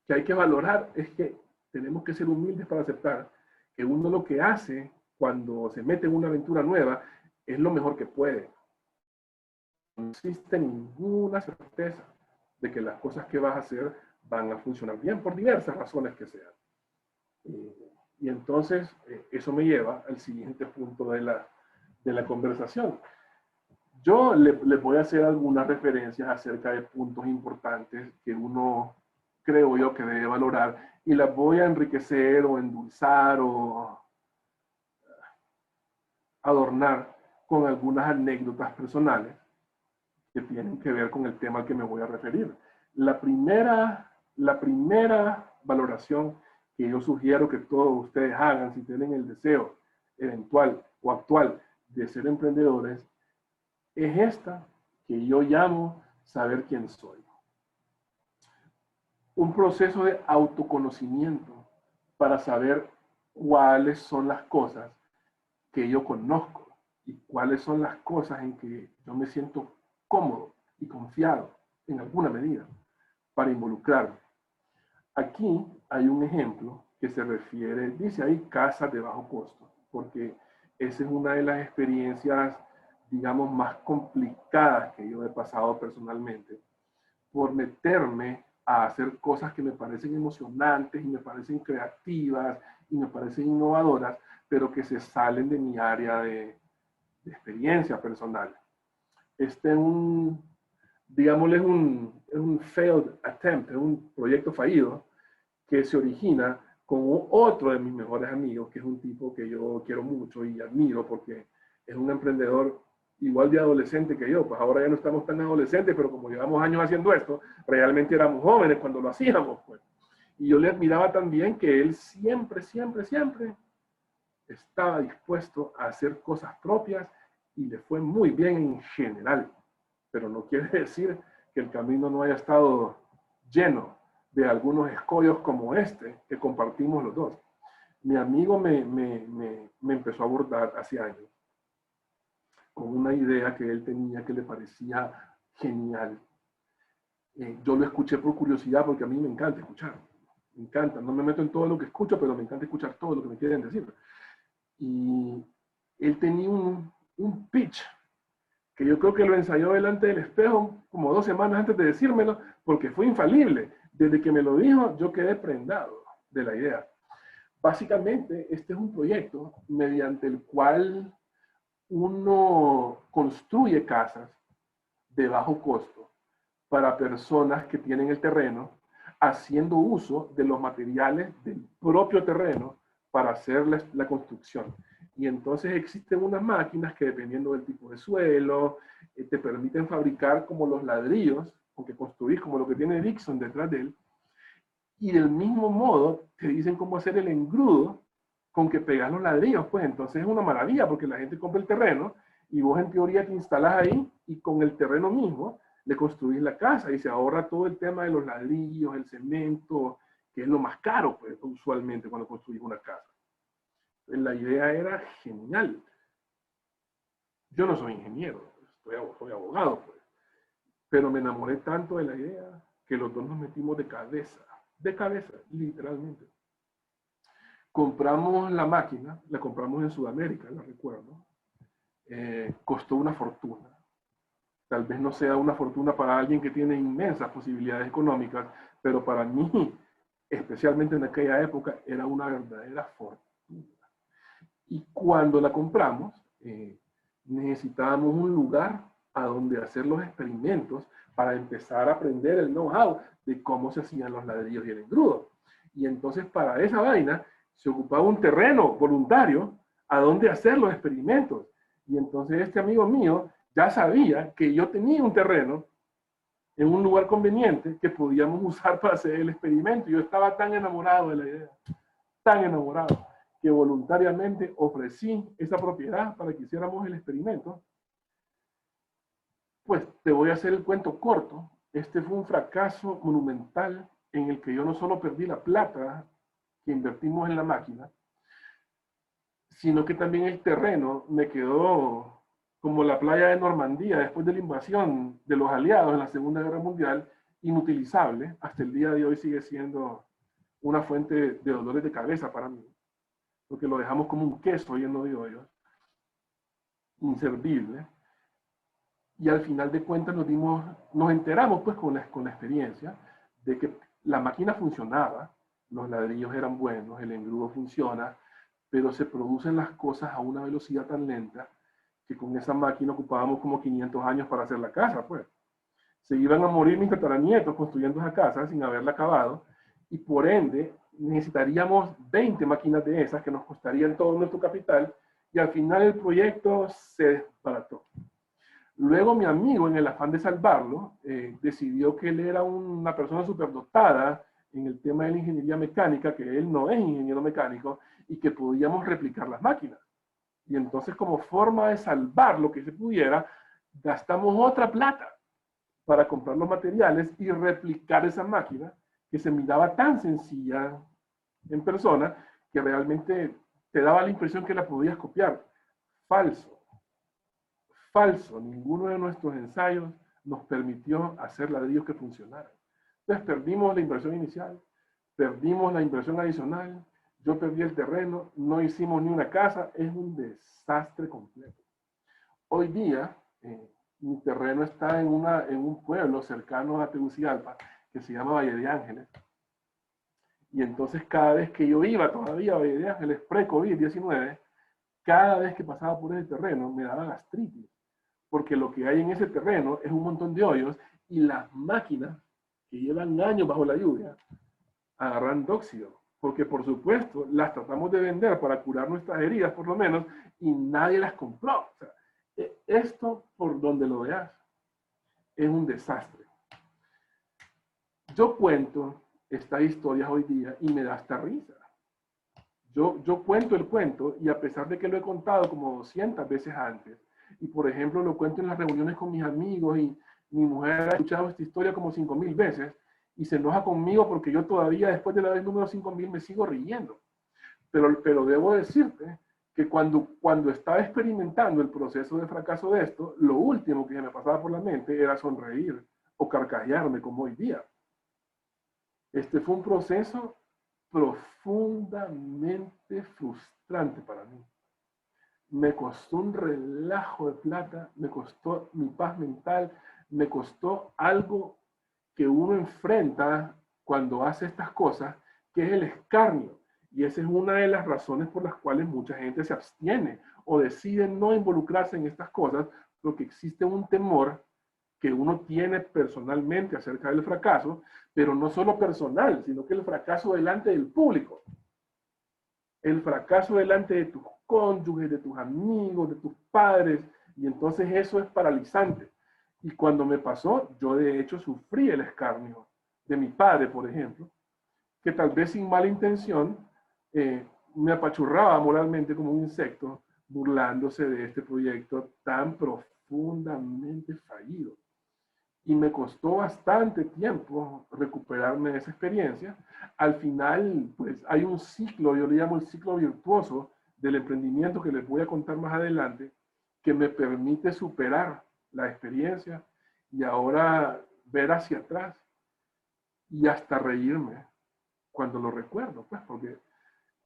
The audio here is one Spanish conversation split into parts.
que hay que valorar es que tenemos que ser humildes para aceptar que uno lo que hace cuando se mete en una aventura nueva es lo mejor que puede. No existe ninguna certeza de que las cosas que vas a hacer van a funcionar bien por diversas razones que sean. Y entonces eso me lleva al siguiente punto de la conversación. Yo les voy a hacer algunas referencias acerca de puntos importantes que uno, creo yo, que debe valorar, y las voy a enriquecer o endulzar o adornar con algunas anécdotas personales que tienen que ver con el tema al que me voy a referir. La primera valoración que yo sugiero que todos ustedes hagan si tienen el deseo eventual o actual de ser emprendedores es esta que yo llamo saber quién soy. Un proceso de autoconocimiento para saber cuáles son las cosas que yo conozco y cuáles son las cosas en que yo me siento cómodo y confiado en alguna medida para involucrarme. Aquí hay un ejemplo que se refiere, dice ahí casas de bajo costo, porque esa es una de las experiencias, digamos, más complicadas que yo he pasado personalmente, por meterme a hacer cosas que me parecen emocionantes y me parecen creativas y me parecen innovadoras, pero que se salen de mi área de experiencia personal. Este es un, digámosle, es un failed attempt, es un proyecto fallido que se origina con otro de mis mejores amigos, que es un tipo que yo quiero mucho y admiro porque es un emprendedor igual de adolescente que yo. Pues ahora ya no estamos tan adolescentes, pero como llevamos años haciendo esto, realmente éramos jóvenes cuando lo hacíamos, pues. Y yo le admiraba también que él siempre estaba dispuesto a hacer cosas propias y le fue muy bien en general. Pero no quiere decir que el camino no haya estado lleno de algunos escollos como este que compartimos los dos. Mi amigo me empezó a abordar hace años con una idea que él tenía que le parecía genial. Yo lo escuché por curiosidad porque a mí me encanta escuchar. Me encanta, no me meto en todo lo que escucho, pero me encanta escuchar todo lo que me quieren decir. Y él tenía un pitch que yo creo que lo ensayó delante del espejo como 2 semanas antes de decírmelo, porque fue infalible. Desde que me lo dijo, yo quedé prendado de la idea. Básicamente, este es un proyecto mediante el cual uno construye casas de bajo costo para personas que tienen el terreno, haciendo uso de los materiales del propio terreno para hacer la construcción. Y entonces existen unas máquinas que, dependiendo del tipo de suelo, te permiten fabricar como los ladrillos con que construís, como lo que tiene Dixon detrás de él. Y del mismo modo te dicen cómo hacer el engrudo con que pegas los ladrillos. Pues entonces es una maravilla porque la gente compra el terreno y vos en teoría te instalás ahí y con el terreno mismo le construís la casa y se ahorra todo el tema de los ladrillos, el cemento, que es lo más caro pues, usualmente cuando construís una casa. La idea era genial. Yo no soy ingeniero, soy abogado, pues. Pero me enamoré tanto de la idea que los dos nos metimos de cabeza, literalmente. Compramos la máquina, la compramos en Sudamérica, la recuerdo. Costó una fortuna. Tal vez no sea una fortuna para alguien que tiene inmensas posibilidades económicas, pero para mí, especialmente en aquella época, era una verdadera fortuna. Y cuando la compramos, necesitábamos un lugar a donde hacer los experimentos para empezar a aprender el know-how de cómo se hacían los ladrillos y el engrudo. Y entonces para esa vaina se ocupaba un terreno voluntario a donde hacer los experimentos. Y entonces este amigo mío ya sabía que yo tenía un terreno en un lugar conveniente que podíamos usar para hacer el experimento. Yo estaba tan enamorado de la idea, tan enamorado, que voluntariamente ofrecí esa propiedad para que hiciéramos el experimento. Pues te voy a hacer el cuento corto. Este fue un fracaso monumental en el que yo no solo perdí la plata que invertimos en la máquina, sino que también el terreno me quedó como la playa de Normandía después de la invasión de los aliados en la Segunda Guerra Mundial, inutilizable, hasta el día de hoy sigue siendo una fuente de dolores de cabeza para mí, porque lo dejamos como un queso lleno de hoyos, inservible, y al final de cuentas nos enteramos pues con la experiencia de que la máquina funcionaba, los ladrillos eran buenos, el engrudo funciona, pero se producen las cosas a una velocidad tan lenta que con esa máquina ocupábamos como 500 años para hacer la casa, pues. Se iban a morir mis tataranietos construyendo esa casa sin haberla acabado, y por ende necesitaríamos 20 máquinas de esas que nos costarían todo nuestro capital, y al final el proyecto se desbarató. Luego mi amigo, en el afán de salvarlo, decidió que él era una persona superdotada en el tema de la ingeniería mecánica, que él no es ingeniero mecánico, y que podíamos replicar las máquinas. Y entonces, como forma de salvar lo que se pudiera, gastamos otra plata para comprar los materiales y replicar esa máquina que se miraba tan sencilla en persona que realmente te daba la impresión que la podías copiar. Falso. Falso. Ninguno de nuestros ensayos nos permitió hacer ladrillos que funcionaran. Entonces perdimos la inversión inicial, perdimos la inversión adicional, yo perdí el terreno, no hicimos ni una casa, es un desastre completo. Hoy día, mi terreno está en un pueblo cercano a Tegucigalpa que se llama Valle de Ángeles. Y entonces cada vez que yo iba todavía a Valle de Ángeles pre-COVID-19, cada vez que pasaba por ese terreno me daba gastritis, porque lo que hay en ese terreno es un montón de hoyos y las máquinas que llevan años bajo la lluvia agarran óxido, porque por supuesto las tratamos de vender para curar nuestras heridas por lo menos y nadie las compró. O sea, esto, por donde lo veas, es un desastre. Yo cuento estas historias hoy día y me da hasta risa. Yo cuento el cuento y a pesar de que lo he contado como 200 veces antes, y por ejemplo lo cuento en las reuniones con mis amigos y mi mujer ha escuchado esta historia como 5.000 veces y se enoja conmigo porque yo todavía después de la vez número 5.000 me sigo riendo. Pero debo decirte que cuando estaba experimentando el proceso de fracaso de esto, lo último que me pasaba por la mente era sonreír o carcajearme como hoy día. Este fue un proceso profundamente frustrante para mí. Me costó un relajo de plata, me costó mi paz mental, me costó algo que uno enfrenta cuando hace estas cosas, que es el escarnio. Y esa es una de las razones por las cuales mucha gente se abstiene o decide no involucrarse en estas cosas, porque existe un temor que uno tiene personalmente acerca del fracaso, pero no solo personal, sino que el fracaso delante del público. El fracaso delante de tus cónyuges, de tus amigos, de tus padres, y entonces eso es paralizante. Y cuando me pasó, yo de hecho sufrí el escarnio de mi padre, por ejemplo, que tal vez sin mala intención me apachurraba moralmente como un insecto, burlándose de este proyecto tan profundamente fallido. Y me costó bastante tiempo recuperarme de esa experiencia. Al final, pues hay un ciclo, yo le llamo el ciclo virtuoso del emprendimiento que les voy a contar más adelante, que me permite superar la experiencia y ahora ver hacia atrás y hasta reírme cuando lo recuerdo, pues, porque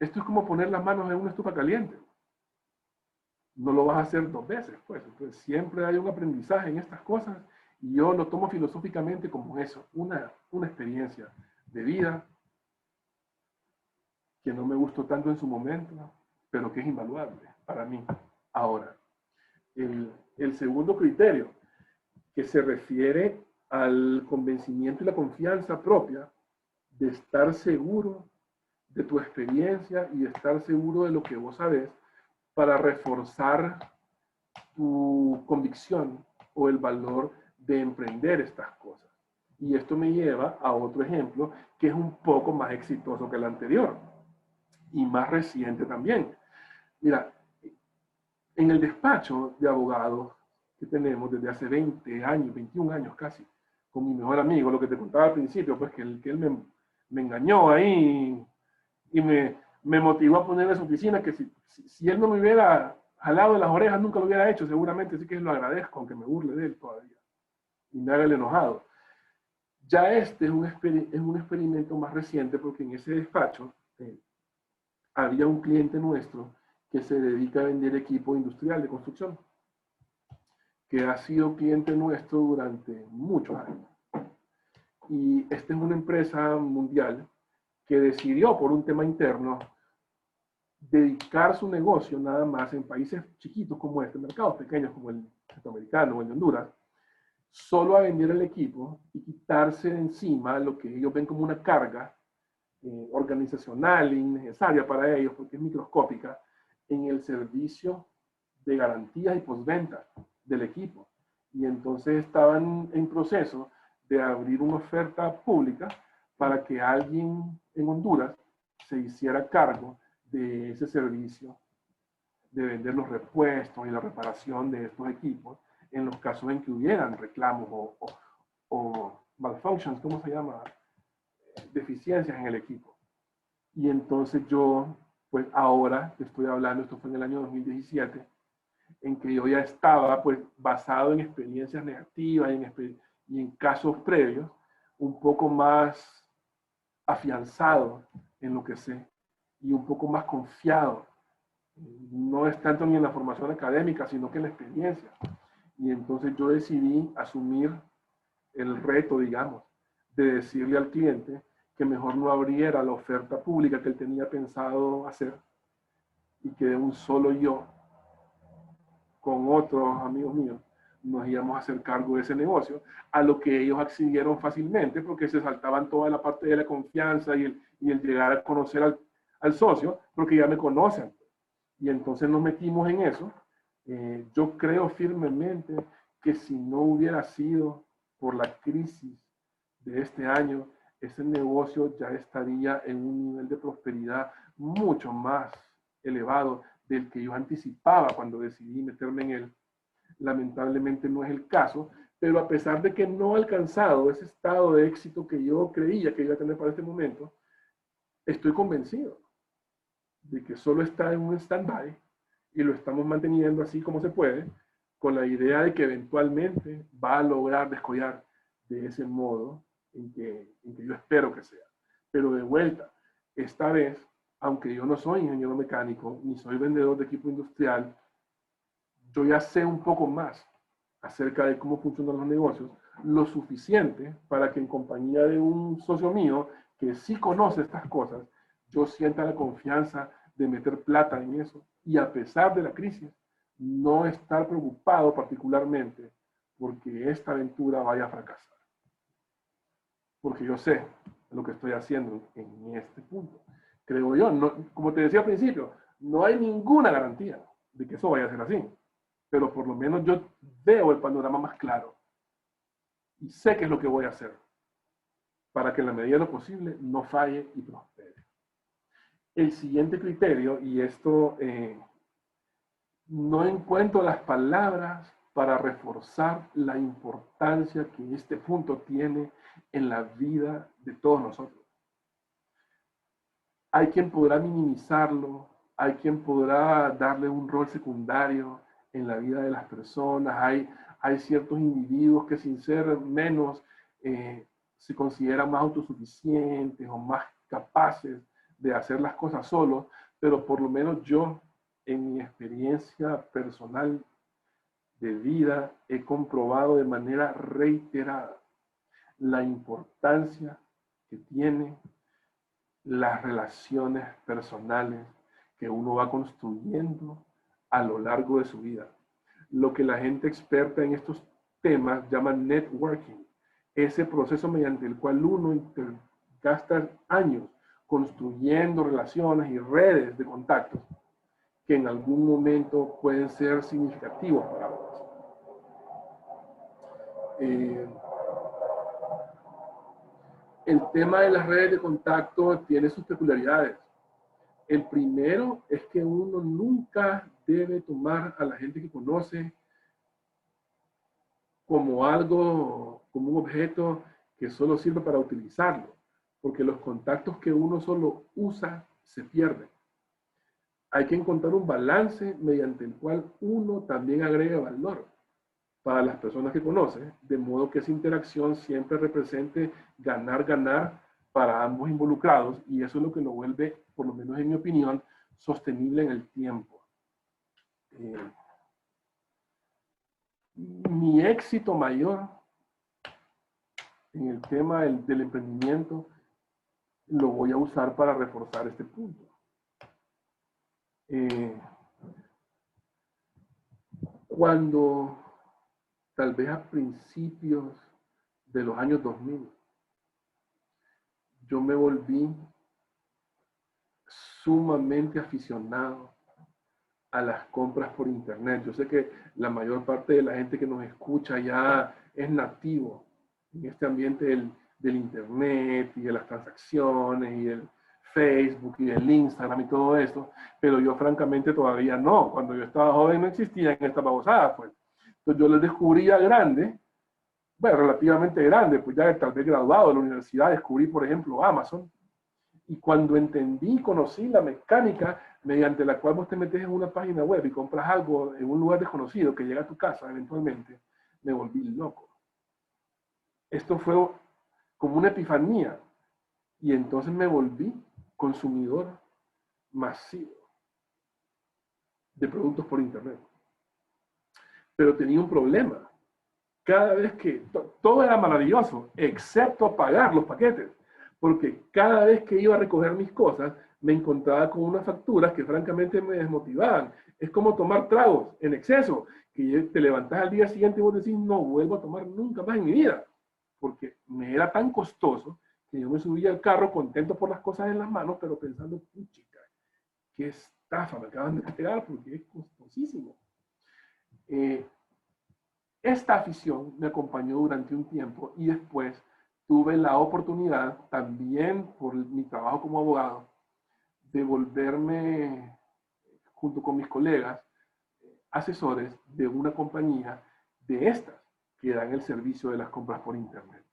esto es como poner las manos en una estufa caliente. No lo vas a hacer 2 veces, pues. Entonces siempre hay un aprendizaje en estas cosas y yo lo tomo filosóficamente como eso, una experiencia de vida que no me gustó tanto en su momento, pero que es invaluable para mí. Ahora, el segundo criterio, que se refiere al convencimiento y la confianza propia de estar seguro de tu experiencia y de estar seguro de lo que vos sabés para reforzar tu convicción o el valor de emprender estas cosas. Y esto me lleva a otro ejemplo que es un poco más exitoso que el anterior y más reciente también. Mira, en el despacho de abogados que tenemos desde hace 20 años, 21 años casi, con mi mejor amigo, lo que te contaba al principio, pues que él me engañó ahí y me motivó a poner en su oficina, que si él no me hubiera jalado de las orejas, nunca lo hubiera hecho, seguramente, así que lo agradezco, aunque me burle de él todavía y me haga el enojado. Ya este es un experimento más reciente porque en ese despacho había un cliente nuestro que se dedica a vender equipo industrial de construcción, que ha sido cliente nuestro durante muchos años. Y esta es una empresa mundial que decidió por un tema interno dedicar su negocio nada más en países chiquitos como este, mercados pequeños como el centroamericano o el de Honduras, solo a vender el equipo y quitarse de encima lo que ellos ven como una carga organizacional innecesaria para ellos porque es microscópica en el servicio de garantías y postventa del equipo. Y entonces estaban en proceso de abrir una oferta pública para que alguien en Honduras se hiciera cargo de ese servicio, de vender los repuestos y la reparación de estos equipos en los casos en que hubieran reclamos o malfunctions, ¿cómo se llama? Deficiencias en el equipo. Y entonces yo, pues ahora que estoy hablando, esto fue en el año 2017, en que yo ya estaba pues basado en experiencias negativas y en casos previos, un poco más afianzado en lo que sé y un poco más confiado. No es tanto ni en la formación académica, sino que en la experiencia. Y entonces yo decidí asumir el reto, digamos, de decirle al cliente que mejor no abriera la oferta pública que él tenía pensado hacer y que de un solo yo, con otros amigos míos, nos íbamos a hacer cargo de ese negocio, a lo que ellos accedieron fácilmente porque se saltaban toda la parte de la confianza y el llegar a conocer al socio, porque ya me conocen. Y entonces nos metimos en eso. Yo creo firmemente que si no hubiera sido por la crisis de este año, ese negocio ya estaría en un nivel de prosperidad mucho más elevado del que yo anticipaba cuando decidí meterme en él. Lamentablemente no es el caso, pero a pesar de que no he alcanzado ese estado de éxito que yo creía que iba a tener para este momento, estoy convencido de que solo está en un stand-by y lo estamos manteniendo así como se puede, con la idea de que eventualmente va a lograr descollar de ese modo en que yo espero que sea. Pero de vuelta, esta vez, aunque yo no soy ingeniero mecánico, ni soy vendedor de equipo industrial, yo ya sé un poco más acerca de cómo funcionan los negocios, lo suficiente para que en compañía de un socio mío que sí conoce estas cosas, yo sienta la confianza de meter plata en eso y a pesar de la crisis, no estar preocupado particularmente porque esta aventura vaya a fracasar. Porque yo sé lo que estoy haciendo en este punto. Creo yo, no, como te decía al principio, no hay ninguna garantía de que eso vaya a ser así. Pero por lo menos yo veo el panorama más claro y sé qué es lo que voy a hacer para que en la medida de lo posible no falle y prospere. El siguiente criterio, y esto no encuentro las palabras para reforzar la importancia que este punto tiene en la vida de todos nosotros. Hay quien podrá minimizarlo, hay quien podrá darle un rol secundario en la vida de las personas, hay ciertos individuos que sin ser menos se consideran más autosuficientes o más capaces de hacer las cosas solos, pero por lo menos yo, en mi experiencia personal de vida, he comprobado de manera reiterada la importancia que tiene las relaciones personales que uno va construyendo a lo largo de su vida. Lo que la gente experta en estos temas llama networking, ese proceso mediante el cual uno gasta años construyendo relaciones y redes de contactos que en algún momento pueden ser significativos para otros. El tema de las redes de contacto tiene sus peculiaridades. El primero es que uno nunca debe tomar a la gente que conoce como algo, como un objeto que solo sirve para utilizarlo, porque los contactos que uno solo usa se pierden. Hay que encontrar un balance mediante el cual uno también agrega valor. para las personas que conoce, de modo que esa interacción siempre represente ganar, ganar para ambos involucrados, y eso es lo que lo vuelve, por lo menos en mi opinión, sostenible en el tiempo. Mi éxito mayor en el tema del emprendimiento lo voy a usar para reforzar este punto. Cuando, tal vez a principios de los años 2000, yo me volví sumamente aficionado a las compras por internet. Yo sé que la mayor parte de la gente que nos escucha ya es nativo en este ambiente del internet y de las transacciones y el Facebook y el Instagram y todo esto, pero yo francamente todavía no. Cuando yo estaba joven no existían estas babosadas, pues. Entonces yo les descubrí ya grande, bueno, relativamente grande, pues ya tal vez graduado de la universidad, descubrí, por ejemplo, Amazon. Y cuando entendí, conocí la mecánica mediante la cual vos te metes en una página web y compras algo en un lugar desconocido que llega a tu casa eventualmente, me volví loco. Esto fue como una epifanía. Y entonces me volví consumidor masivo de productos por internet. Pero tenía un problema. Cada vez que todo era maravilloso, excepto pagar los paquetes. Porque cada vez que iba a recoger mis cosas, me encontraba con unas facturas que francamente me desmotivaban. Es como tomar tragos en exceso, que te levantás al día siguiente y vos decís, no vuelvo a tomar nunca más en mi vida. Porque me era tan costoso que yo me subía al carro contento por las cosas en las manos, pero pensando, puchica, qué estafa me acaban de pegar porque es costosísimo. Esta afición me acompañó durante un tiempo y después tuve la oportunidad, también por mi trabajo como abogado, de volverme, junto con mis colegas, asesores de una compañía de estas que dan el servicio de las compras por internet.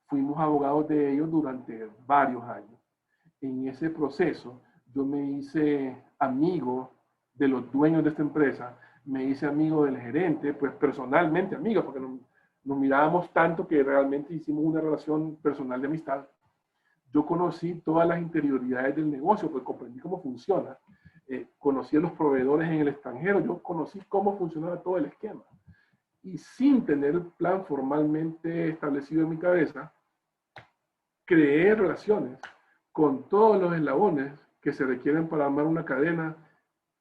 Fuimos abogados de ellos durante varios años. En ese proceso yo me hice amigo de los dueños de esta empresa, me hice amigo del gerente, pues personalmente amigo, porque nos mirábamos tanto que realmente hicimos una relación personal de amistad. Yo conocí todas las interioridades del negocio, pues comprendí cómo funciona. Conocí a los proveedores en el extranjero, yo conocí cómo funcionaba todo el esquema. Y sin tener el plan formalmente establecido en mi cabeza, creé relaciones con todos los eslabones que se requieren para armar una cadena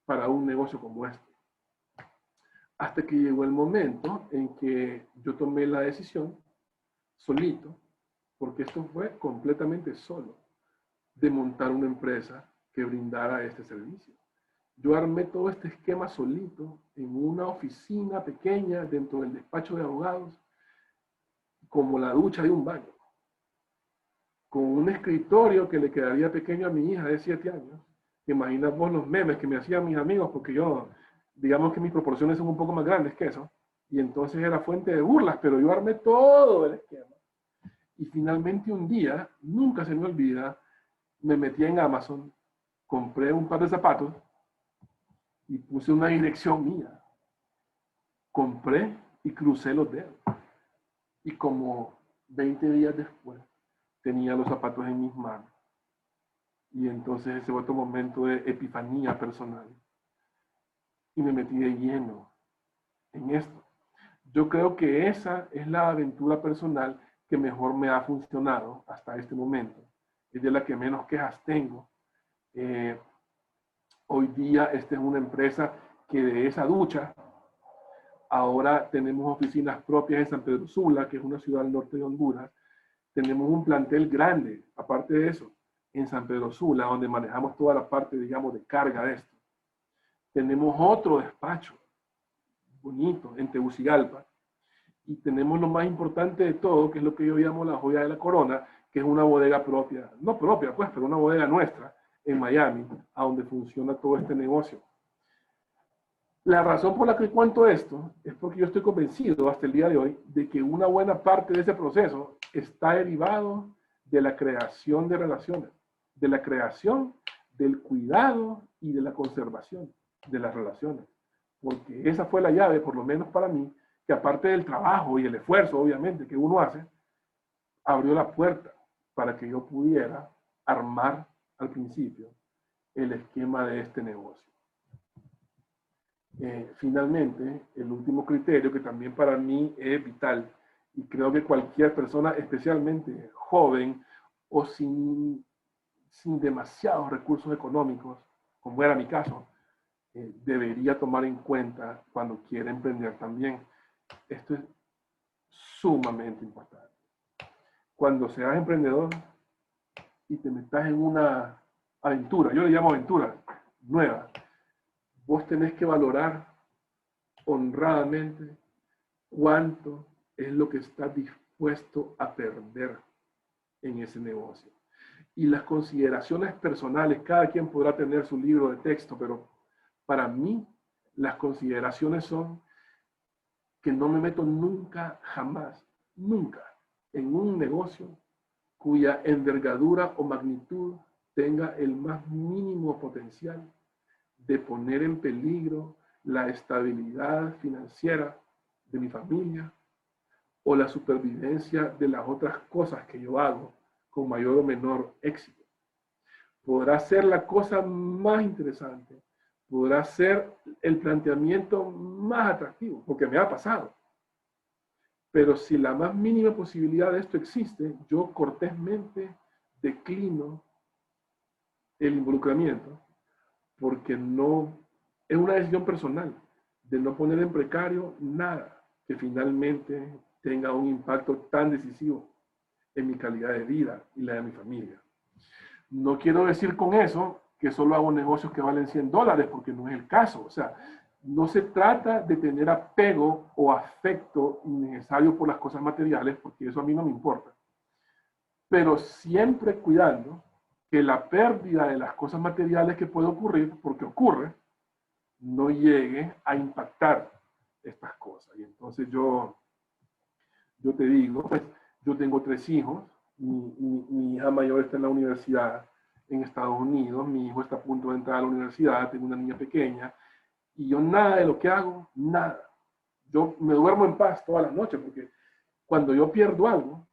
para un negocio como este. Hasta que llegó el momento en que yo tomé la decisión, solito, porque esto fue completamente solo, de montar una empresa que brindara este servicio. Yo armé todo este esquema solito en una oficina pequeña dentro del despacho de abogados, como la ducha de un baño, con un escritorio que le quedaría pequeño a mi hija de 7 años. Imaginas vos los memes que me hacían mis amigos, porque yo, digamos que mis proporciones son un poco más grandes que eso, y entonces era fuente de burlas, pero yo armé todo el esquema. Y finalmente un día, nunca se me olvida, me metí en Amazon, compré un par de zapatos y puse una dirección mía. Compré y crucé los dedos. Y como 20 días después, tenía los zapatos en mis manos. Y entonces ese fue otro momento de epifanía personal. Y me metí de lleno en esto. Yo creo que esa es la aventura personal que mejor me ha funcionado hasta este momento. Es de la que menos quejas tengo. Hoy día esta es una empresa que de esa ducha, ahora tenemos oficinas propias en San Pedro Sula, que es una ciudad al norte de Honduras. Tenemos un plantel grande, aparte de eso, en San Pedro Sula, donde manejamos toda la parte, digamos, de carga de esto. Tenemos otro despacho bonito en Tegucigalpa, y tenemos lo más importante de todo, que es lo que yo llamo la joya de la corona, que es una bodega propia, no propia pues, pero una bodega nuestra en Miami, a donde funciona todo este negocio. La razón por la que cuento esto es porque yo estoy convencido hasta el día de hoy de que una buena parte de ese proceso está derivado de la creación de relaciones, de la creación, del cuidado y de la conservación de las relaciones. Porque esa fue la llave, por lo menos para mí, que aparte del trabajo y el esfuerzo, obviamente, que uno hace, abrió la puerta para que yo pudiera armar al principio el esquema de este negocio. Finalmente, el último criterio que también para mí es vital, y creo que cualquier persona, especialmente joven o sin demasiados recursos económicos, como era mi caso, debería tomar en cuenta cuando quiere emprender también. Esto es sumamente importante. Cuando seas emprendedor y te metas en una aventura, yo le llamo aventura nueva, vos tenés que valorar honradamente cuánto es lo que estás dispuesto a perder en ese negocio. Y las consideraciones personales, cada quien podrá tener su libro de texto, pero para mí las consideraciones son que no me meto nunca, jamás, nunca en un negocio cuya envergadura o magnitud tenga el más mínimo potencial de poner en peligro la estabilidad financiera de mi familia o la supervivencia de las otras cosas que yo hago con mayor o menor éxito. Podrá ser la cosa más interesante, podrá ser el planteamiento más atractivo, porque me ha pasado. Pero si la más mínima posibilidad de esto existe, yo cortésmente declino el involucramiento, porque no, es una decisión personal de no poner en precario nada que finalmente tenga un impacto tan decisivo en mi calidad de vida y la de mi familia. No quiero decir con eso que solo hago negocios que valen $100, porque no es el caso. O sea, no se trata de tener apego o afecto innecesario por las cosas materiales, porque eso a mí no me importa. Pero siempre cuidando que la pérdida de las cosas materiales que puede ocurrir, porque ocurre, no llegue a impactar estas cosas. Y entonces yo te digo, pues, yo tengo 3 hijos, mi hija mayor está en la universidad en Estados Unidos, mi hijo está a punto de entrar a la universidad, tengo una niña pequeña, y yo nada de lo que hago, nada. Yo me duermo en paz todas las noches, porque cuando yo pierdo algo,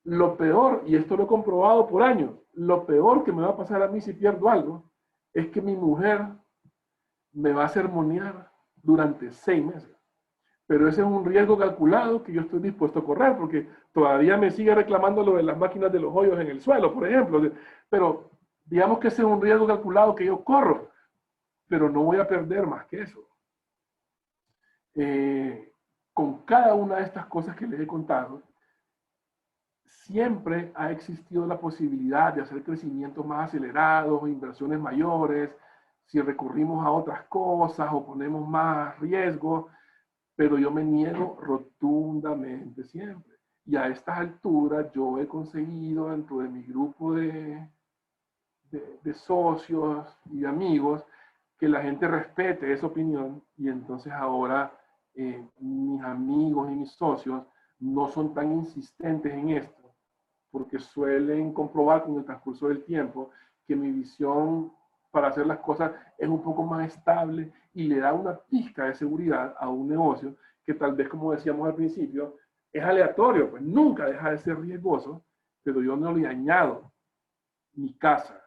lo peor, y esto lo he comprobado por años, lo peor que me va a pasar a mí si pierdo algo, es que mi mujer me va a sermonear durante 6 meses. Pero ese es un riesgo calculado que yo estoy dispuesto a correr, porque todavía me sigue reclamando lo de las máquinas de los hoyos en el suelo, por ejemplo. Pero digamos que ese es un riesgo calculado que yo corro, pero no voy a perder más que eso. Con cada una de estas cosas que les he contado, siempre ha existido la posibilidad de hacer crecimientos más acelerados, inversiones mayores, si recurrimos a otras cosas o ponemos más riesgo, pero yo me niego rotundamente siempre. Y a estas alturas yo he conseguido dentro de mi grupo de socios y amigos que la gente respete esa opinión, y entonces ahora mis amigos y mis socios no son tan insistentes en esto, porque suelen comprobar con el transcurso del tiempo que mi visión para hacer las cosas es un poco más estable y le da una pizca de seguridad a un negocio que tal vez, como decíamos al principio, es aleatorio, pues nunca deja de ser riesgoso, pero yo no le añado mi casa,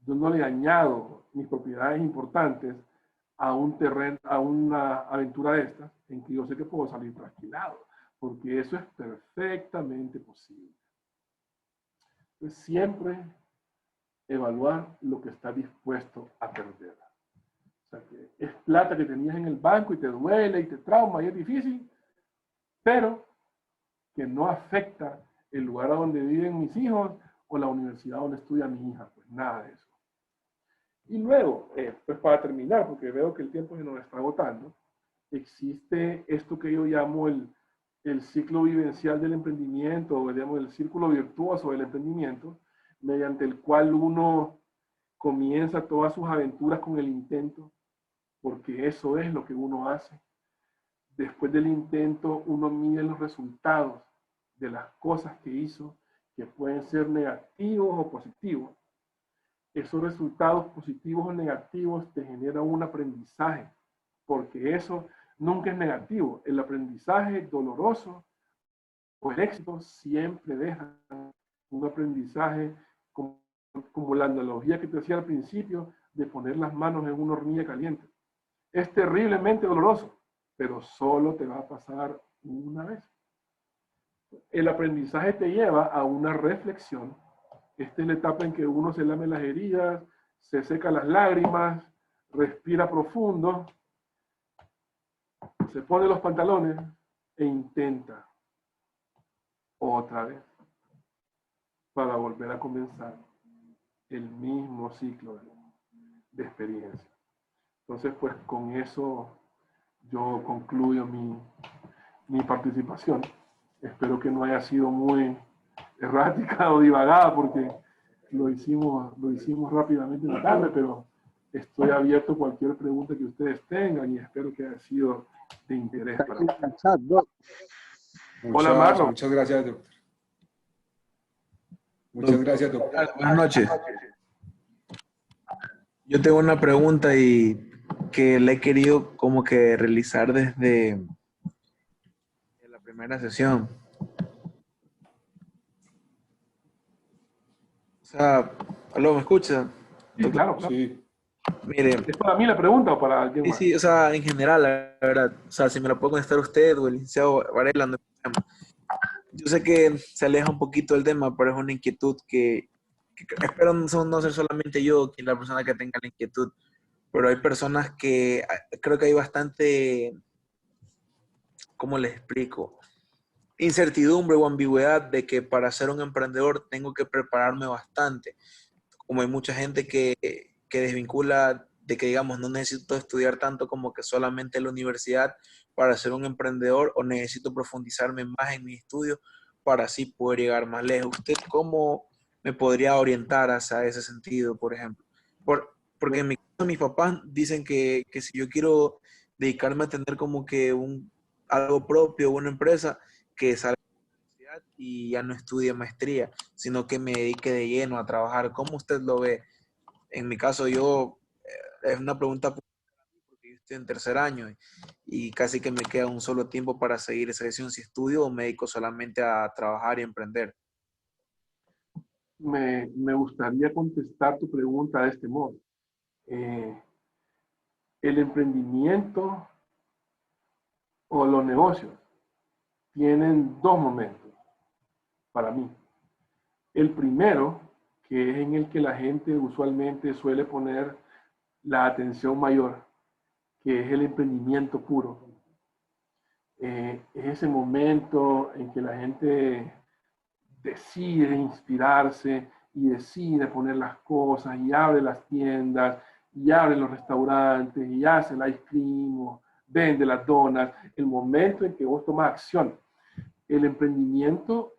yo no le añado mis propiedades importantes a un terreno, a una aventura de estas, en que yo sé que puedo salir trasquilado, porque eso es perfectamente posible. Entonces, siempre evaluar lo que está dispuesto a perder. O sea, que es plata que tenías en el banco y te duele y te trauma y es difícil, pero que no afecta el lugar a donde viven mis hijos o la universidad donde estudia mi hija. Pues nada de eso. Y luego, pues para terminar, porque veo que el tiempo se nos está agotando, existe esto que yo llamo el ciclo vivencial del emprendimiento, o digamos el círculo virtuoso del emprendimiento, mediante el cual uno comienza todas sus aventuras con el intento, porque eso es lo que uno hace. Después del intento, uno mide los resultados de las cosas que hizo, que pueden ser negativos o positivos. Esos resultados positivos o negativos te generan un aprendizaje, porque eso nunca es negativo. El aprendizaje doloroso o el éxito siempre deja un aprendizaje como la analogía que te hacía al principio de poner las manos en una hornilla caliente. Es terriblemente doloroso, pero solo te va a pasar una vez. El aprendizaje te lleva a una reflexión. Esta es la etapa en que uno se lame las heridas, se seca las lágrimas, respira profundo, se pone los pantalones e intenta otra vez para volver a comenzar el mismo ciclo de experiencia. Entonces, pues con eso yo concluyo mi participación. Espero que no haya sido muy errática o divagada, porque lo hicimos rápidamente en la tarde, pero estoy abierto a cualquier pregunta que ustedes tengan y espero que haya sido de interés para ustedes. Hola, Marlon. Muchas gracias, doctor. Muchas gracias, doctor. Buenas noches. Yo tengo una pregunta y que la he querido como que realizar desde la primera sesión. O sea, ¿aló, me escucha? Sí, claro, claro. Sí. Mire. ¿Es para mí la pregunta o para alguien más? Sí, o sea, en general, la verdad. O sea, si me la puede contestar usted o el licenciado Varela, no hay problema. Yo sé que se aleja un poquito del tema, pero es una inquietud que espero no ser solamente yo quien la persona que tenga la inquietud, pero hay personas que creo que hay bastante, ¿cómo les explico? Incertidumbre o ambigüedad de que para ser un emprendedor tengo que prepararme bastante. Como hay mucha gente que desvincula de que, digamos, no necesito estudiar tanto como que solamente la universidad para ser un emprendedor, o necesito profundizarme más en mis estudios para así poder llegar más lejos. ¿Usted cómo me podría orientar hacia ese sentido, por ejemplo? Porque en mi caso, mis papás dicen que si yo quiero dedicarme a tener como que algo propio, una empresa, que salga de la universidad y ya no estudie maestría, sino que me dedique de lleno a trabajar. ¿Cómo usted lo ve? En mi caso, es una pregunta porque yo estoy en tercer año y casi que me queda un solo tiempo para seguir esa decisión, si estudio o me dedico solamente a trabajar y emprender. Me gustaría contestar tu pregunta de este modo. El emprendimiento o los negocios tienen dos momentos para mí. El primero, que es en el que la gente usualmente suele poner la atención mayor, que es el emprendimiento puro. Es ese momento en que la gente decide inspirarse y decide poner las cosas y abre las tiendas y abre los restaurantes y hace el ice cream o vende las donas, el momento en que vos tomas acción. El emprendimiento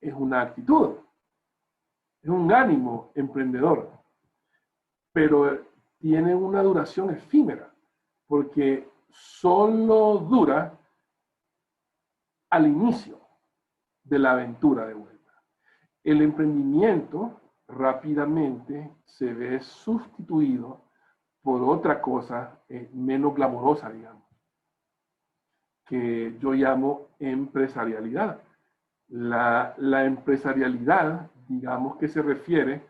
es una actitud, es un ánimo emprendedor, pero tiene una duración efímera, porque solo dura al inicio de la aventura de vuelta. El emprendimiento rápidamente se ve sustituido por otra cosa menos glamorosa, digamos, que yo llamo empresarialidad. La empresarialidad, digamos que se refiere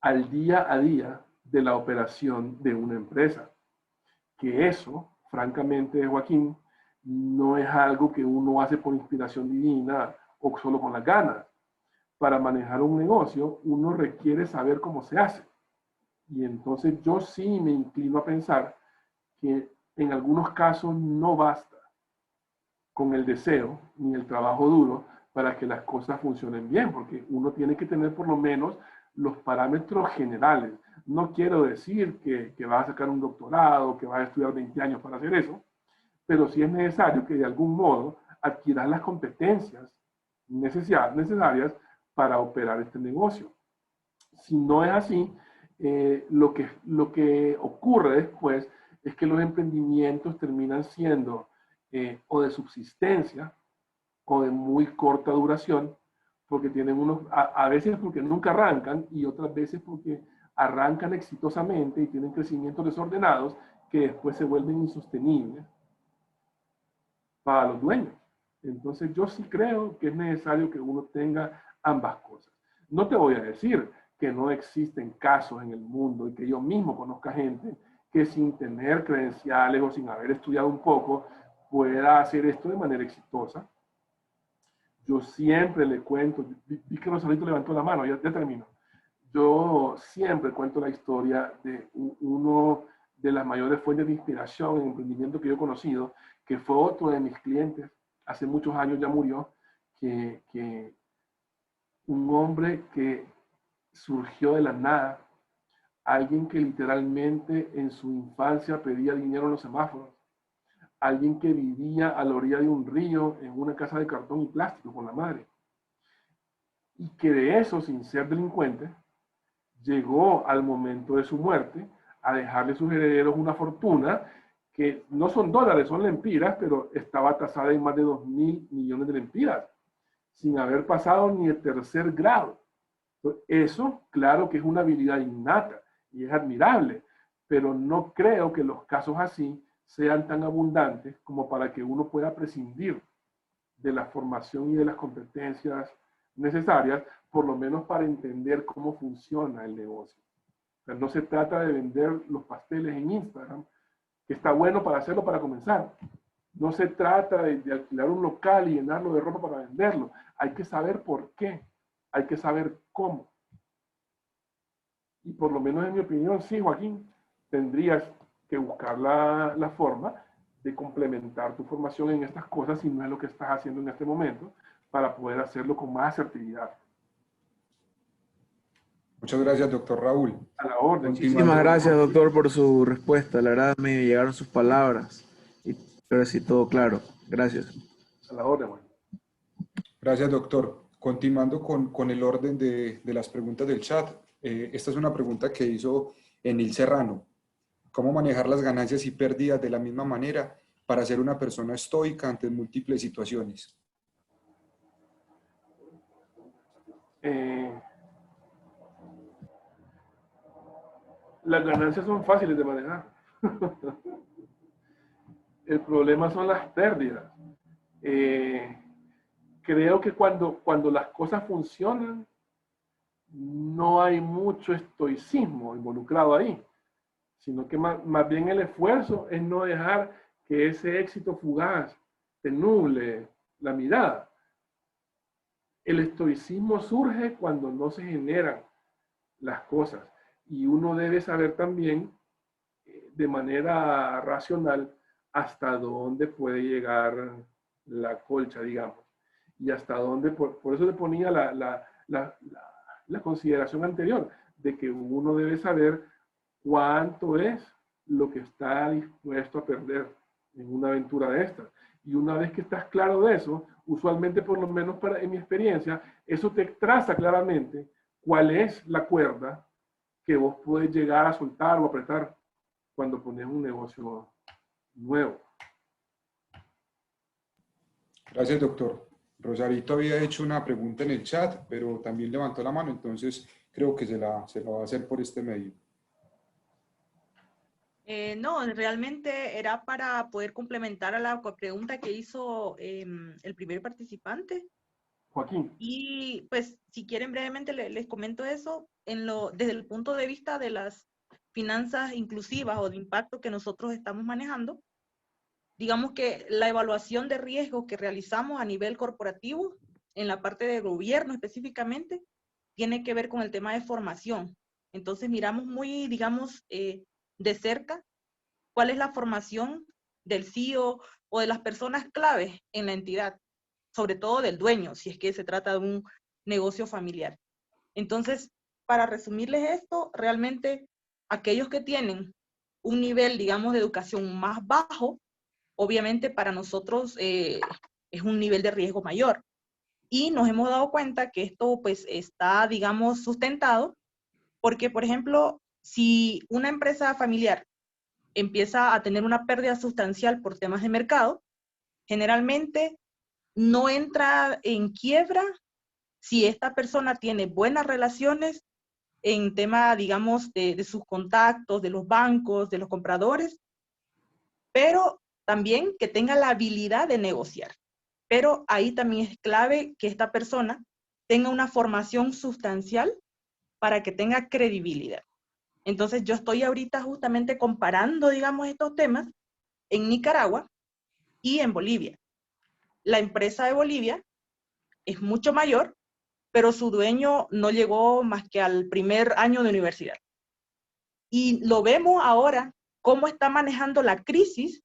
al día a día de la operación de una empresa. Que eso, francamente, Joaquín, no es algo que uno hace por inspiración divina o solo con las ganas. Para manejar un negocio, uno requiere saber cómo se hace. Y entonces yo sí me inclino a pensar que en algunos casos no basta con el deseo ni el trabajo duro para que las cosas funcionen bien, porque uno tiene que tener por lo menos los parámetros generales. No quiero decir que vas a sacar un doctorado, que vas a estudiar 20 años para hacer eso, pero sí es necesario que de algún modo adquieras las competencias necesarias para operar este negocio. Si no es así, lo que ocurre después es que los emprendimientos terminan siendo o de subsistencia o de muy corta duración, porque tienen a veces porque nunca arrancan y otras veces porque arrancan exitosamente y tienen crecimientos desordenados que después se vuelven insostenibles para los dueños. Entonces yo sí creo que es necesario que uno tenga ambas cosas. No te voy a decir que no existen casos en el mundo y que yo mismo conozca gente que sin tener credenciales o sin haber estudiado un poco pueda hacer esto de manera exitosa. Yo siempre le cuento, vi que Rosalito levantó la mano, ya termino. Yo siempre cuento la historia de uno de las mayores fuentes de inspiración en emprendimiento que yo he conocido, que fue otro de mis clientes, hace muchos años ya murió, que un hombre que surgió de la nada, alguien que literalmente en su infancia pedía dinero en los semáforos, alguien que vivía a la orilla de un río en una casa de cartón y plástico con la madre, y que de eso, sin ser delincuente, llegó al momento de su muerte a dejarle a sus herederos una fortuna que no son dólares, son lempiras, pero estaba tasada en más de 2.000 millones de lempiras, sin haber pasado ni el tercer grado. Entonces, eso, claro que es una habilidad innata y es admirable, pero no creo que los casos así sean tan abundantes como para que uno pueda prescindir de la formación y de las competencias necesarias, por lo menos para entender cómo funciona el negocio. O sea, no se trata de vender los pasteles en Instagram, que está bueno para hacerlo para comenzar. No se trata de alquilar un local y llenarlo de ropa para venderlo. Hay que saber por qué. Hay que saber cómo. Y por lo menos en mi opinión, sí, Joaquín, tendrías que buscar la forma de complementar tu formación en estas cosas si no es lo que estás haciendo en este momento, para poder hacerlo con más asertividad. Muchas gracias, doctor Raúl. A la orden. Muchísimas gracias, doctor, por su respuesta. La verdad me llegaron sus palabras. Y ahora sí, todo claro. Gracias. A la orden, bueno. Gracias, doctor. Continuando con el orden de las preguntas del chat, esta es una pregunta que hizo Enil Serrano. ¿Cómo manejar las ganancias y pérdidas de la misma manera para ser una persona estoica ante múltiples situaciones? Las ganancias son fáciles de manejar. El problema son las pérdidas. Creo que cuando las cosas funcionan, no hay mucho estoicismo involucrado ahí, sino que más bien el esfuerzo es no dejar que ese éxito fugaz te nuble la mirada. El estoicismo surge cuando no se generan las cosas, y uno debe saber también de manera racional hasta dónde puede llegar la colcha, digamos, y hasta dónde, por eso le ponía la consideración anterior, de que uno debe saber cuánto es lo que está dispuesto a perder en una aventura de estas. Y una vez que estás claro de eso, usualmente, por lo menos en mi experiencia, eso te traza claramente cuál es la cuerda que vos podés llegar a soltar o apretar cuando pones un negocio nuevo. Gracias, doctor. Rosarito había hecho una pregunta en el chat, pero también levantó la mano, entonces creo que se la va a hacer por este medio. No, realmente era para poder complementar a la pregunta que hizo el primer participante. Joaquín. Y pues, si quieren brevemente les comento eso desde el punto de vista de las finanzas inclusivas o de impacto que nosotros estamos manejando. Digamos que la evaluación de riesgo que realizamos a nivel corporativo, en la parte de gobierno específicamente, tiene que ver con el tema de formación. Entonces miramos muy, digamos, de cerca cuál es la formación del CEO o de las personas claves en la entidad, sobre todo del dueño, si es que se trata de un negocio familiar. Entonces, para resumirles esto, realmente aquellos que tienen un nivel, digamos, de educación más bajo, obviamente para nosotros es un nivel de riesgo mayor. Y nos hemos dado cuenta que esto pues está, digamos, sustentado, porque, por ejemplo, si una empresa familiar empieza a tener una pérdida sustancial por temas de mercado, generalmente no entra en quiebra si esta persona tiene buenas relaciones en tema, digamos, de sus contactos, de los bancos, de los compradores, pero también que tenga la habilidad de negociar. Pero ahí también es clave que esta persona tenga una formación sustancial para que tenga credibilidad. Entonces yo estoy ahorita justamente comparando, digamos, estos temas en Nicaragua y en Bolivia. La empresa de Bolivia es mucho mayor, pero su dueño no llegó más que al primer año de universidad. Y lo vemos ahora, cómo está manejando la crisis,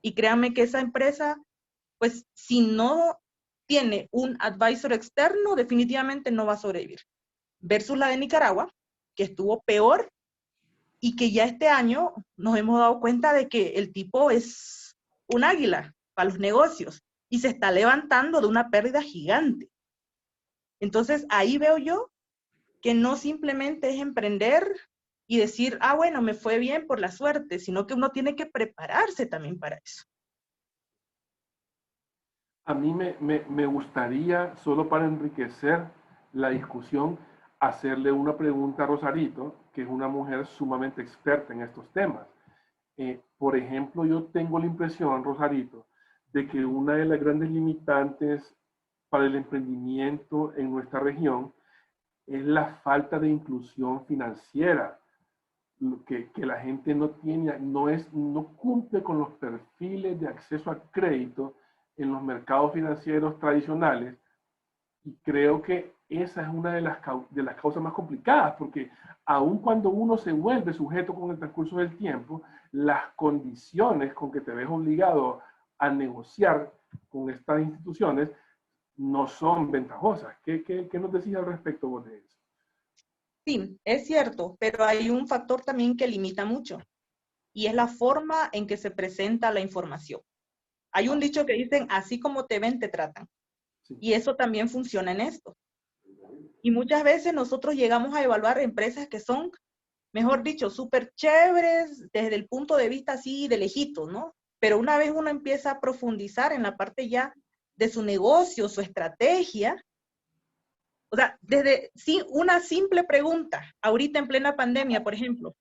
y créanme que esa empresa, pues si no tiene un advisor externo, definitivamente no va a sobrevivir. Versus la de Nicaragua, que estuvo peor y que ya este año nos hemos dado cuenta de que el tipo es un águila para los negocios y se está levantando de una pérdida gigante. Entonces ahí veo yo que no simplemente es emprender y decir, ah, bueno, me fue bien por la suerte, sino que uno tiene que prepararse también para eso. A mí me gustaría, solo para enriquecer la discusión, hacerle una pregunta a Rosarito, que es una mujer sumamente experta en estos temas. Por ejemplo, yo tengo la impresión, Rosarito, de que una de las grandes limitantes para el emprendimiento en nuestra región es la falta de inclusión financiera, que la gente no tiene, no cumple con los perfiles de acceso a crédito en los mercados financieros tradicionales, y creo que esa es una de las causas más complicadas, porque aun cuando uno se vuelve sujeto con el transcurso del tiempo, las condiciones con que te ves obligado a negociar con estas instituciones no son ventajosas. ¿Qué nos decís al respecto vos de eso? Sí, es cierto, pero hay un factor también que limita mucho, y es la forma en que se presenta la información. Hay un dicho que dicen, así como te ven, te tratan. Sí. Y eso también funciona en esto. Y muchas veces nosotros llegamos a evaluar empresas que son, mejor dicho, súper chéveres desde el punto de vista así de lejitos, ¿no? Pero una vez uno empieza a profundizar en la parte ya de su negocio, su estrategia, o sea, desde sí, una simple pregunta, ahorita en plena pandemia, por ejemplo,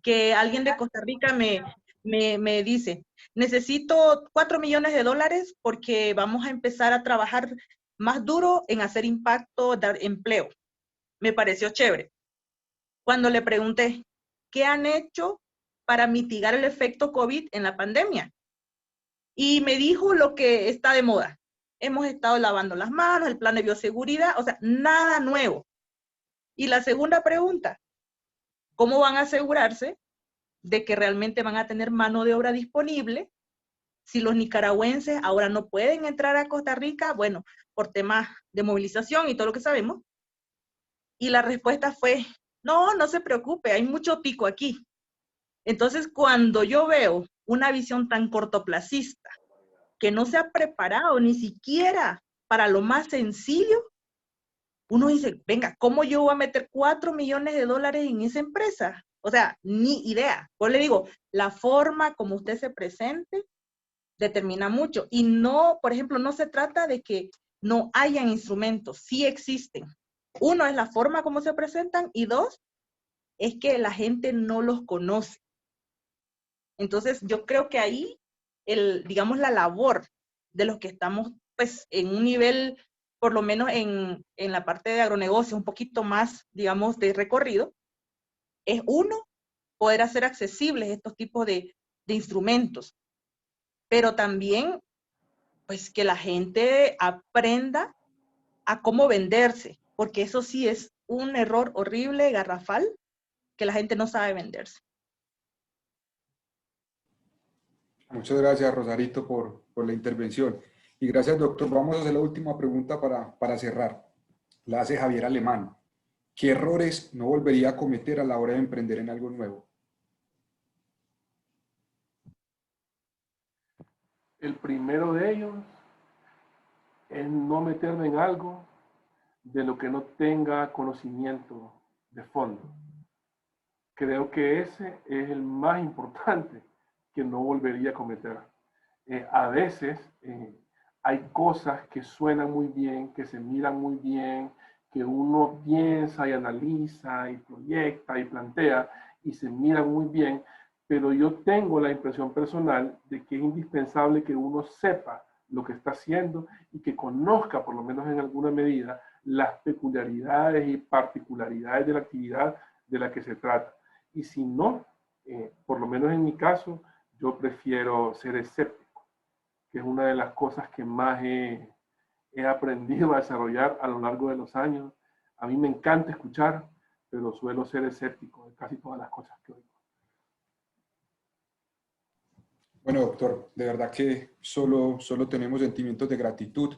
que alguien de Costa Rica me dice, necesito 4 millones de dólares porque vamos a empezar a trabajar más duro en hacer impacto, dar empleo. Me pareció chévere. Cuando le pregunté, ¿qué han hecho para mitigar el efecto COVID en la pandemia? Y me dijo lo que está de moda. Hemos estado lavando las manos, el plan de bioseguridad, o sea, nada nuevo. Y la segunda pregunta, ¿cómo van a asegurarse de que realmente van a tener mano de obra disponible si los nicaragüenses ahora no pueden entrar a Costa Rica? Bueno, por temas de movilización y todo lo que sabemos. Y la respuesta fue, no, no se preocupe, hay mucho pico aquí. Entonces, cuando yo veo una visión tan cortoplacista, que no se ha preparado ni siquiera para lo más sencillo, uno dice, venga, ¿cómo yo voy a meter 4 millones de dólares en esa empresa? O sea, ni idea. Pues le digo, la forma como usted se presente determina mucho. Y no, por ejemplo, no se trata de que no hayan instrumentos, sí existen. Uno es la forma como se presentan y dos, es que la gente no los conoce. Entonces, yo creo que ahí, digamos, la labor de los que estamos, pues, en un nivel, por lo menos en la parte de agronegocio, un poquito más, digamos, de recorrido, es uno, poder hacer accesibles estos tipos de instrumentos, pero también, pues, que la gente aprenda a cómo venderse, porque eso sí es un error horrible, garrafal, que la gente no sabe venderse. Muchas gracias, Rosarito, por la intervención. Y gracias, doctor. Vamos a hacer la última pregunta para cerrar. La hace Javier Alemán. ¿Qué errores no volvería a cometer a la hora de emprender en algo nuevo? El primero de ellos es no meterme en algo de lo que no tenga conocimiento de fondo. Creo que ese es el más importante que no volvería a cometer. A veces hay cosas que suenan muy bien, que se miran muy bien, que uno piensa y analiza y proyecta y plantea y se miran muy bien, pero yo tengo la impresión personal de que es indispensable que uno sepa lo que está haciendo y que conozca, por lo menos en alguna medida, las peculiaridades y particularidades de la actividad de la que se trata. Y si no, por lo menos en mi caso, yo prefiero ser escéptico, que es una de las cosas que más he aprendido a desarrollar a lo largo de los años. A mí me encanta escuchar, pero suelo ser escéptico de casi todas las cosas que oigo. Bueno, doctor, de verdad que solo tenemos sentimientos de gratitud.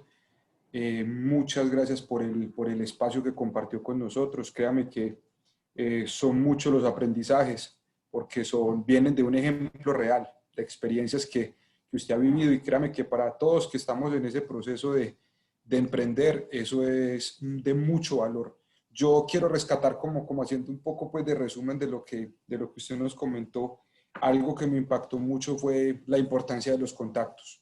Muchas gracias por el espacio que compartió con nosotros. Créame que son muchos los aprendizajes, porque vienen de un ejemplo real, de experiencias que usted ha vivido, y créame que para todos que estamos en ese proceso de emprender, eso es de mucho valor. Yo quiero rescatar como haciendo un poco pues de resumen de lo que usted nos comentó. Algo que me impactó mucho fue la importancia de los contactos,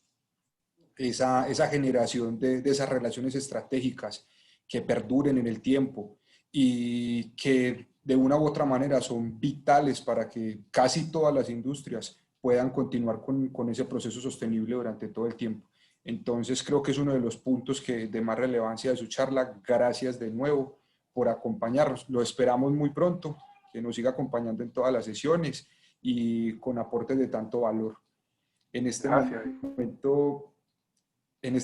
esa generación de esas relaciones estratégicas que perduren en el tiempo y que de una u otra manera son vitales para que casi todas las industrias puedan continuar con ese proceso sostenible durante todo el tiempo. Entonces creo que es uno de los puntos de más relevancia de su charla. Gracias de nuevo por acompañarnos. Lo esperamos muy pronto, que nos siga acompañando en todas las sesiones y con aportes de tanto valor. En este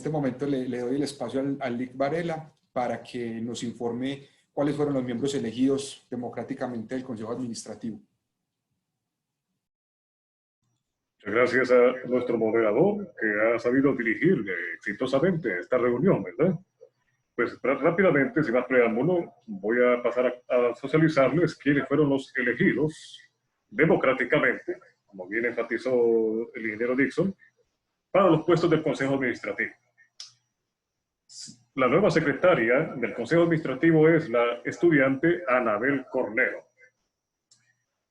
momento le doy el espacio al Lic Varela para que nos informe cuáles fueron los miembros elegidos democráticamente del Consejo Administrativo. Muchas gracias a nuestro moderador, que ha sabido dirigir exitosamente esta reunión, ¿verdad? Pues rápidamente, sin más preámbulo, voy a pasar a socializarles quiénes fueron los elegidos democráticamente, como bien enfatizó el ingeniero Dixon, para los puestos del Consejo Administrativo. La nueva secretaria del Consejo Administrativo es la estudiante Anabel Cornero.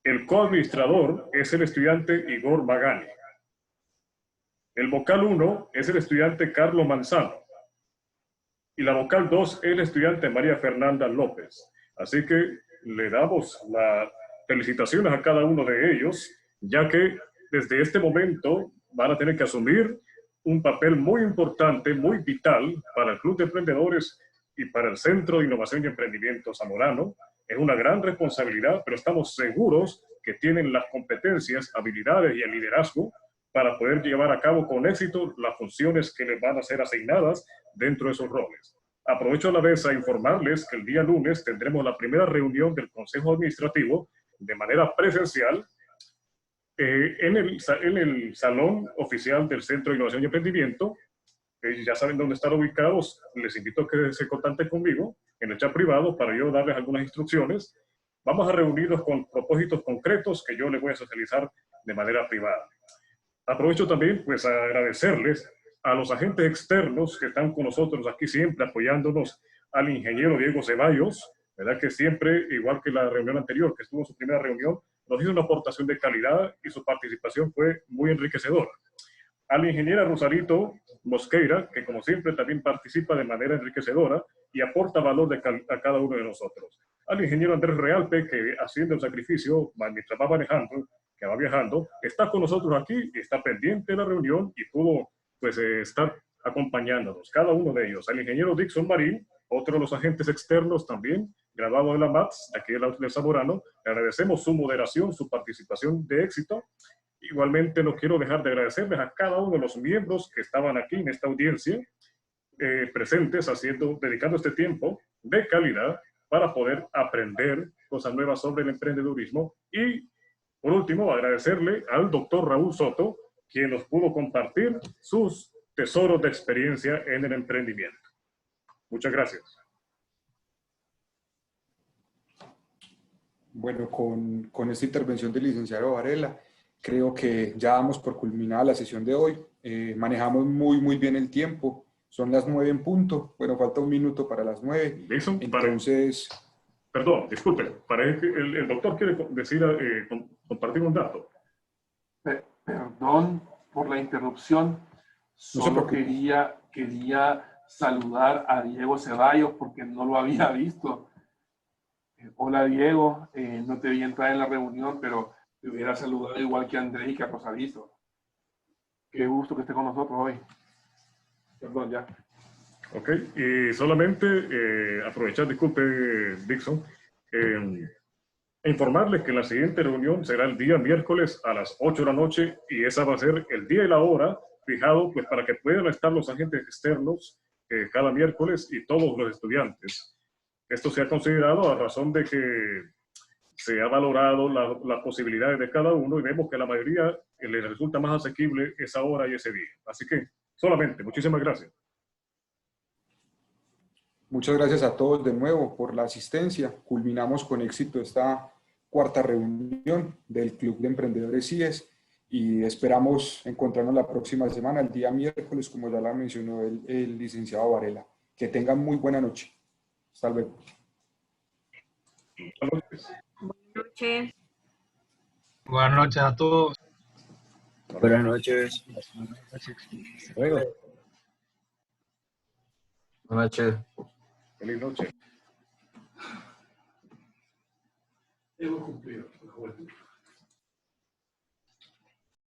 El coadministrador es el estudiante Igor Magani. El vocal 1 es el estudiante Carlos Manzano. Y la vocal 2 es la estudiante María Fernanda López. Así que le damos las felicitaciones a cada uno de ellos, ya que desde este momento van a tener que asumir un papel muy importante, muy vital para el Club de Emprendedores y para el Centro de Innovación y Emprendimiento Zamorano. Es una gran responsabilidad, pero estamos seguros que tienen las competencias, habilidades y el liderazgo para poder llevar a cabo con éxito las funciones que les van a ser asignadas dentro de esos roles. Aprovecho a la vez a informarles que el día lunes tendremos la primera reunión del Consejo Administrativo de manera presencial en el salón oficial del Centro de Innovación y Emprendimiento. Ya saben dónde están ubicados. Les invito a que se contacten conmigo en el chat privado para yo darles algunas instrucciones. Vamos a reunirnos con propósitos concretos que yo les voy a socializar de manera privada. Aprovecho también pues a agradecerles a los agentes externos que están con nosotros aquí siempre apoyándonos, al ingeniero Diego Ceballos, ¿verdad? Que siempre, igual que la reunión anterior, que estuvo en su primera reunión, nos hizo una aportación de calidad y su participación fue muy enriquecedora. A la ingeniera Rosarito Mosqueira, que como siempre también participa de manera enriquecedora y aporta valor a cada uno de nosotros. Al ingeniero Andrés Realpe, que haciendo el sacrificio, mientras va manejando, que va viajando, está con nosotros aquí, está pendiente de la reunión y pudo pues estar acompañándonos, cada uno de ellos. Al ingeniero Dixon Marín, otro de los agentes externos también, graduado de la MATS, aquí de Zamorano, le agradecemos su moderación, su participación de éxito. Igualmente no quiero dejar de agradecerles a cada uno de los miembros que estaban aquí en esta audiencia, presentes, dedicando este tiempo de calidad para poder aprender cosas nuevas sobre el emprendedurismo. Y por último, agradecerle al doctor Raúl Soto, quien nos pudo compartir sus tesoros de experiencia en el emprendimiento. Muchas gracias. Bueno, con esta intervención del licenciado Varela, creo que ya damos por culminada la sesión de hoy. Manejamos muy bien el tiempo. Son las 9 en punto. Bueno, falta un minuto para las 9. Entonces... Perdón, disculpen. Parece que el doctor quiere decir, compartir un dato. Perdón por la interrupción. Solo quería saludar a Diego Ceballos porque no lo había visto. Hola Diego, no te vi entrar en la reunión, pero Te hubiera saludado igual que Andrés y que a Rosalizo. Qué gusto que esté con nosotros hoy. Perdón, ya. Ok, y solamente aprovechar, disculpe, Dixon, informarles que la siguiente reunión será el día miércoles a las 8 de la noche y esa va a ser el día y la hora fijado pues, para que puedan estar los agentes externos cada miércoles y todos los estudiantes. Esto se ha considerado a razón de que se ha valorado las posibilidades de cada uno y vemos que a la mayoría les resulta más asequible esa hora y ese día. Así que solamente, muchísimas gracias. Muchas gracias a todos de nuevo por la asistencia. Culminamos con éxito esta cuarta reunión del Club de Emprendedores CIES y esperamos encontrarnos la próxima semana, el día miércoles, como ya la mencionó el licenciado Varela. Que tengan muy buena noche. Hasta luego. Buenas noches. Buenas noches. Buenas noches a todos. Buenas noches. Bueno, Buenas noches. feliz noche. Hemos cumplido.